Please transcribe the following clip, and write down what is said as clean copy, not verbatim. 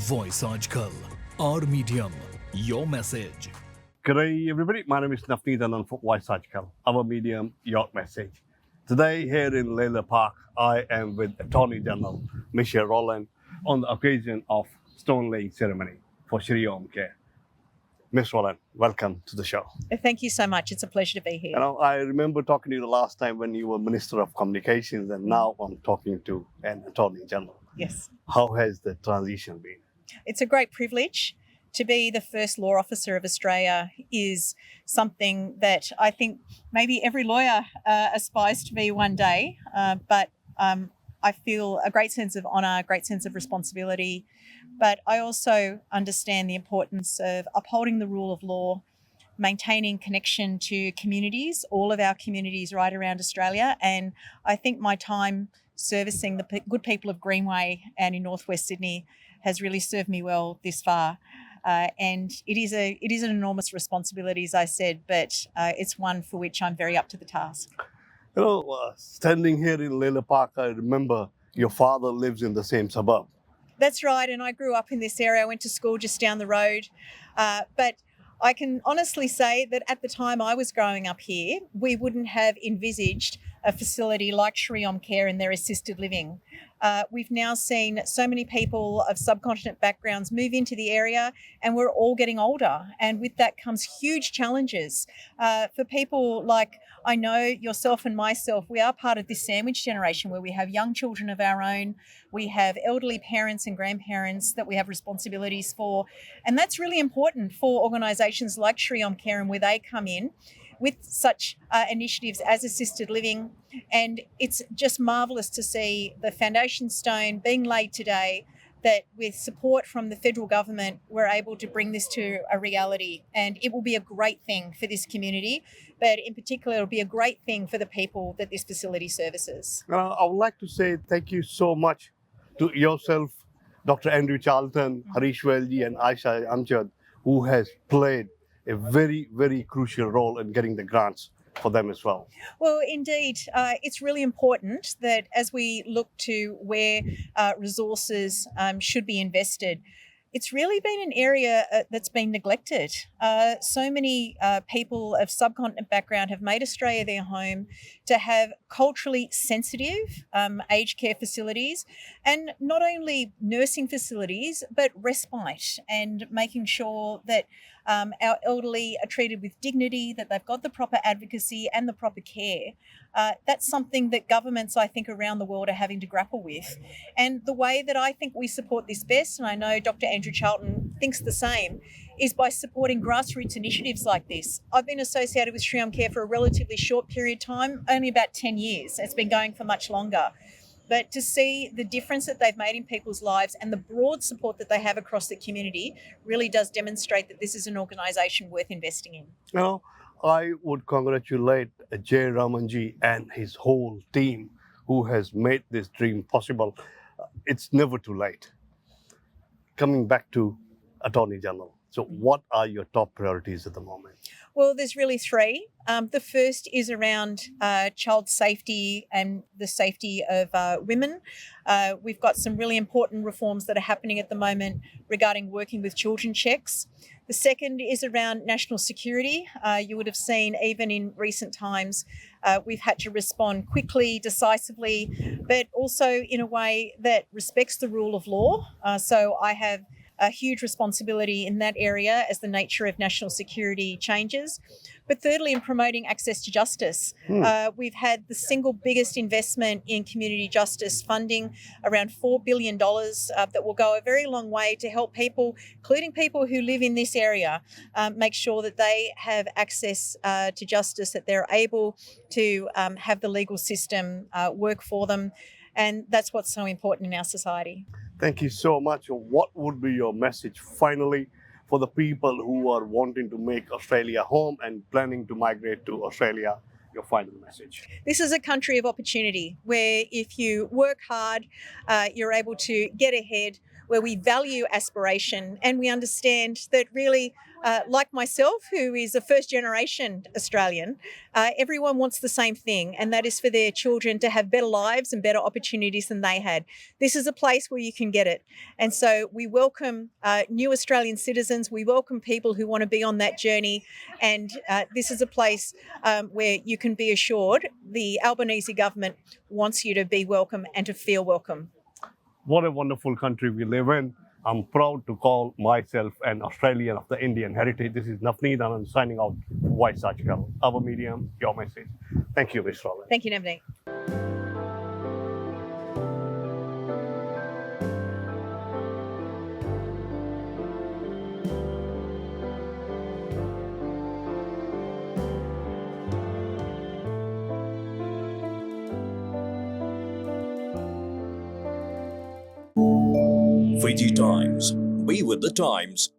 Voice aajKal, our medium, your message. Good day, everybody. My name is Navneet Anand for Voice aajKal, our medium, your message. Today, here in Layla Park, I am with Attorney General Michelle Rowland on the occasion of stone laying ceremony for Shri Om Care. Ms. Rowland, welcome to the show. Thank you so much. It's a pleasure to be here. I remember talking to you the last time when you were Minister of Communications, and now I'm talking to an Attorney General. Yes. How has the transition been? It's a great privilege. To be the first law officer of Australia is something that I think maybe every lawyer aspires to be one day, but I feel a great sense of honour, a great sense of responsibility. But I also understand the importance of upholding the rule of law, maintaining connection to communities, all of our communities right around Australia. And I think my time servicing the good people of Greenway and in Northwest Sydney has really served me well this far. And it is an enormous responsibility, as I said, but it's one for which I'm very up to the task. Standing here in Layla Park, I remember your father lives in the same suburb. That's right, and I grew up in this area. I went to school just down the road. But I can honestly say that at the time I was growing up here, we wouldn't have envisaged a facility like Shri Om Care in their assisted living. We've now seen so many people of subcontinent backgrounds move into the area, and we're all getting older. And with that comes huge challenges. For people like I know yourself and myself, we are part of this sandwich generation where we have young children of our own, we have elderly parents and grandparents that we have responsibilities for. And that's really important for organisations like Shri Om Care and where they come in with such initiatives as assisted living. And it's just marvellous to see the foundation stone being laid today, that with support from the federal government, we're able to bring this to a reality. And it will be a great thing for this community, but in particular, it'll be a great thing for the people that this facility services. I would like to say thank you so much to yourself, Dr. Andrew Charlton, Harish Velji and Aisha Amjad, who has played a very, very crucial role in getting the grants for them as well. Well, indeed, it's really important that as we look to where resources should be invested, it's really been an area that's been neglected. So many people of subcontinent background have made Australia their home to have culturally sensitive aged care facilities, and not only nursing facilities, but respite, and making sure that our elderly are treated with dignity, that they've got the proper advocacy and the proper care. That's something that governments, I think, around the world are having to grapple with. And the way that I think we support this best, and I know Dr. Andrew Charlton thinks the same, is by supporting grassroots initiatives like this. I've been associated with Shri Om Care for a relatively short period of time, only about 10 years. It's been going for much longer. But to see the difference that they've made in people's lives and the broad support that they have across the community really does demonstrate that this is an organisation worth investing in. I would congratulate Jay Ramanji and his whole team who has made this dream possible. It's never too late. Coming back to Attorney General, so what are your top priorities at the moment? Well, there's really three. The first is around child safety and the safety of women. We've got some really important reforms that are happening at the moment regarding working with children checks. The second is around national security. You would have seen even in recent times, we've had to respond quickly, decisively, but also in a way that respects the rule of law. So I have a huge responsibility in that area as the nature of national security changes. But thirdly, in promoting access to justice. We've had the single biggest investment in community justice funding, around $4 billion, that will go a very long way to help people, including people who live in this area, make sure that they have access to justice, that they're able to have the legal system work for them. And that's what's so important in our society. Thank you so much. What would be your message finally for the people who are wanting to make Australia home and planning to migrate to Australia? Your final message. This is a country of opportunity where if you work hard, you're able to get ahead. where we value aspiration and we understand that really, like myself, who is a first generation Australian, everyone wants the same thing, and that is for their children to have better lives and better opportunities than they had. This is a place where you can get it. And so we welcome new Australian citizens. We welcome people who want to be on that journey. And this is a place where you can be assured the Albanese government wants you to be welcome and to feel welcome. What a wonderful country we live in. I'm proud to call myself an Australian of the Indian heritage. This is Navneet Anand signing out for aajKal. Our medium, your message. Thank you, Ms. Rowland. Thank you, Navneet. VG Times. Be with the times.